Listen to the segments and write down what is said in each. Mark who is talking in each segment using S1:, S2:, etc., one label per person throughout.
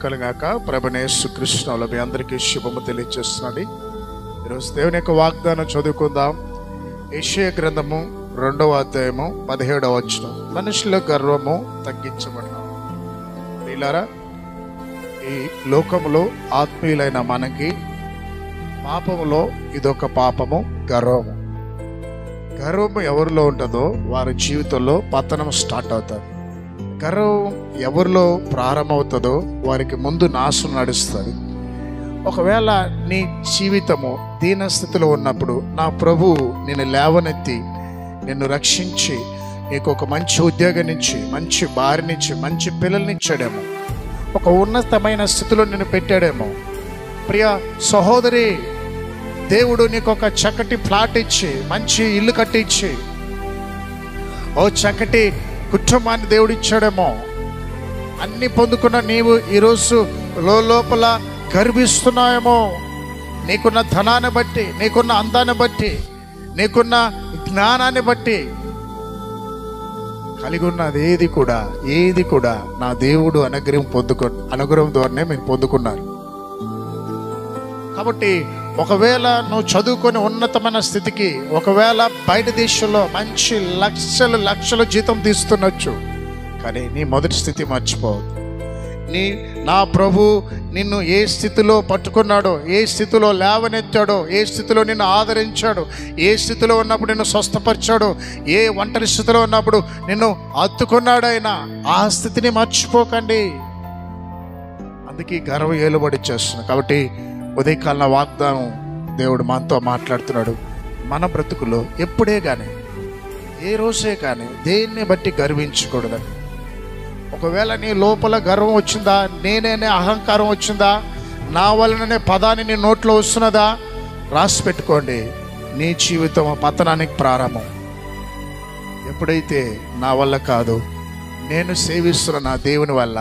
S1: కలుగాక. ప్రభువైన యేసుక్రీస్తునామములో మీ అందరికీ శుభము తెలియజేస్తున్నాను. ఈరోజు దేవుని యొక్క వాగ్దానం చదువుకుందాం. యెషయా గ్రంథము 2వ అధ్యాయము 17వ వచనం. మనుషుల గర్వము తగ్గించబడును. ప్రియులారా, ఈ లోకములో ఆత్మీయులైన మనకి పాపములో ఇదొక పాపము, గర్వము. గర్వము ఎవరిలో ఉంటుందో వారి జీవితంలో పతనం స్టార్ట్ అవుతుంది. గర్వం ఎవరిలో ప్రారంభమవుతుందో వారికి ముందు నాశనం నడుస్తుంది. ఒకవేళ నీ జీవితము దీనస్థితిలో ఉన్నప్పుడు నా ప్రభువు నిన్ను లేవనెత్తి నిన్ను రక్షించి నీకు ఒక మంచి ఉద్యోగం నుంచి, మంచి భార్య నుంచి, మంచి పిల్లల్నిచ్చాడేమో, ఒక ఉన్నతమైన స్థితిలో నిన్ను పెట్టాడేమో. ప్రియ సహోదరి, దేవుడు నీకు ఒక చక్కటి ఫ్లాట్ ఇచ్చి, మంచి ఇల్లు కట్టించి, ఓ చక్కటి కుటుంబాన్ని దేవుడు ఇచ్చాడేమో. అన్ని పొందుకున్న నీవు ఈరోజు లోపల గర్విస్తున్నాయేమో. నీకున్న ధనాన్ని బట్టి, నీకున్న అందాన్ని బట్టి, నీకున్న జ్ఞానాన్ని బట్టి కలిగి ఉన్నది ఏది కూడా నా దేవుడు అనుగ్రహం ద్వారానే మీరు పొందుకున్నారు. కాబట్టి ఒకవేళ నువ్వు చదువుకొని ఉన్నతమైన స్థితికి, ఒకవేళ బయట దేశంలో మంచి లక్షల జీతం తీస్తున్నచ్చు, కానీ నీ మొదటి స్థితి మర్చిపోవద్దు. నా ప్రభు నిన్ను ఏ స్థితిలో పట్టుకున్నాడో, ఏ స్థితిలో లేవనెత్తాడో, ఏ స్థితిలో నిన్ను ఆదరించాడో, ఏ స్థితిలో ఉన్నప్పుడు నిన్ను స్వస్థపరిచాడో, ఏ ఒంటరి స్థితిలో ఉన్నప్పుడు నిన్ను హత్తుకున్నాడైనా, ఆ స్థితిని మర్చిపోకండి. అందుకే గర్వం ఏలుబడి చేస్తున్నాడు. కాబట్టి ఉదయకాల వాగ్దానం దేవుడు మనతో మాట్లాడుతున్నాడు. మన బ్రతుకులో ఎప్పుడే కానీ, ఏ రోజే కానీ దేన్ని బట్టి గర్వించకూడదని. ఒకవేళ నీ లోపల గర్వం వచ్చిందా, నేనే అహంకారం వచ్చిందా, నా వలననే పదాన్ని నీ నోట్లో వస్తున్నదా, రాసి పెట్టుకోండి. నీ జీవితం పతనానికి ప్రారంభం. ఎప్పుడైతే నా వల్ల కాదు, నేను సేవిస్తున్న నా దేవుని వల్ల,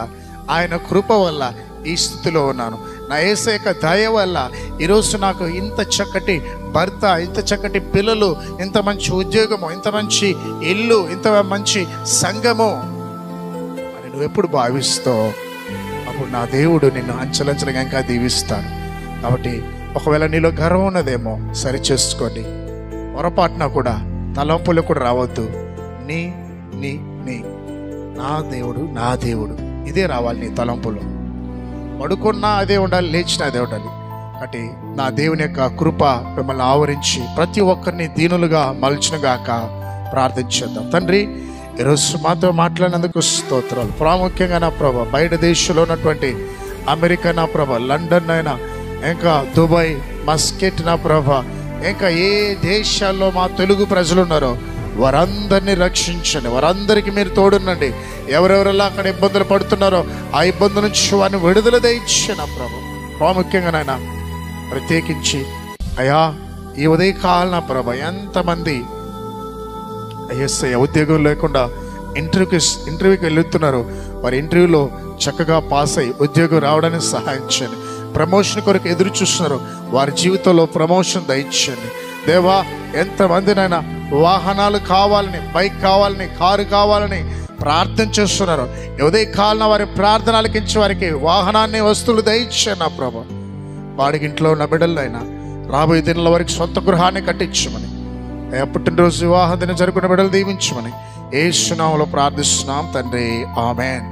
S1: ఆయన కృప వల్ల ఈ స్థితిలో ఉన్నాను, నా యేసయ్య దయ వల్ల ఈరోజు నాకు ఇంత చక్కటి భర్త, ఇంత చక్కటి పిల్లలు, ఇంత మంచి ఉద్యోగము, ఇంత మంచి ఇల్లు, ఇంత మంచి సంఘము అని నువ్వు ఎప్పుడు భావిస్తావు, అప్పుడు నా దేవుడు నిన్ను అంచెలంచెలుగా ఇంకా దీవిస్తాను. కాబట్టి ఒకవేళ నీలో గర్వం ఉన్నదేమో సరి చేసుకోండి. పొరపాటున కూడా తలంపులు కూడా రావద్దు. నీ నీ నీ నా దేవుడు ఇదే రావాలి నీ తలంపులు. పడుకున్నా అదే ఉండాలి, లేచినా అదే ఉండాలి. కాబట్టి నా దేవుని యొక్క కృప మిమ్మల్ని ఆవరించి ప్రతి ఒక్కరిని దీనులుగా మలచునుగాక. ప్రార్థించేద్దాం. తండ్రి, ఈరోజు మాతో మాట్లాడినందుకు స్తోత్రాలు. ప్రాముఖ్యంగా నా ప్రభా, బయట దేశంలో ఉన్నటువంటి అమెరికా నా ప్రభా, లండన్ అయినా, ఇంకా దుబాయ్, మస్కెట్ నా ప్రభా, ఇంకా ఏ దేశాల్లో మా తెలుగు ప్రజలు ఉన్నారో వారందరినీ రక్షించండి. వారందరికీ మీరు తోడునండి. ఎవరెవరెలా అక్కడ ఇబ్బందులు పడుతున్నారో ఆ ఇబ్బందుల నుంచి వారిని విడుదల దయచేయండి నా ప్రభు. ప్రాముఖ్యంగా నాయన ప్రత్యేకించి అయ్యా ఈ ఉదయకాలం నా ప్రభ, ఎంతమంది ఉద్యోగం లేకుండా ఇంటర్వ్యూకి వెళ్తున్నారు, వారి ఇంటర్వ్యూలో చక్కగా పాస్ అయ్యి ఉద్యోగం రావడానికి సహాయం చేయండి. ప్రమోషన్ కొరకు ఎదురు చూస్తున్నారు, వారి జీవితంలో ప్రమోషన్ దయచేయండి. దేవా, ఎంతమందినైనా వాహనాలు కావాలని, బైక్ కావాలని, కారు కావాలని ప్రార్థన చేస్తున్నారు. ఉదయకాలం వారి ప్రార్థన ఆలకించి వారికి వాహనాన్ని, వస్తువులు దయచేయండి నా ప్రభా. వాడికి ఇంట్లో ఉన్న బిడ్డలైనా రాబోయే దినాల వారికి సొంత గృహాన్ని కట్టించమని, పుట్టినరోజు వివాహ దినం జరుగుతున్న బిడ్డలు దీవించమని యేసు నామములో ప్రార్థిస్తున్నాం తండ్రి. ఆమేన్.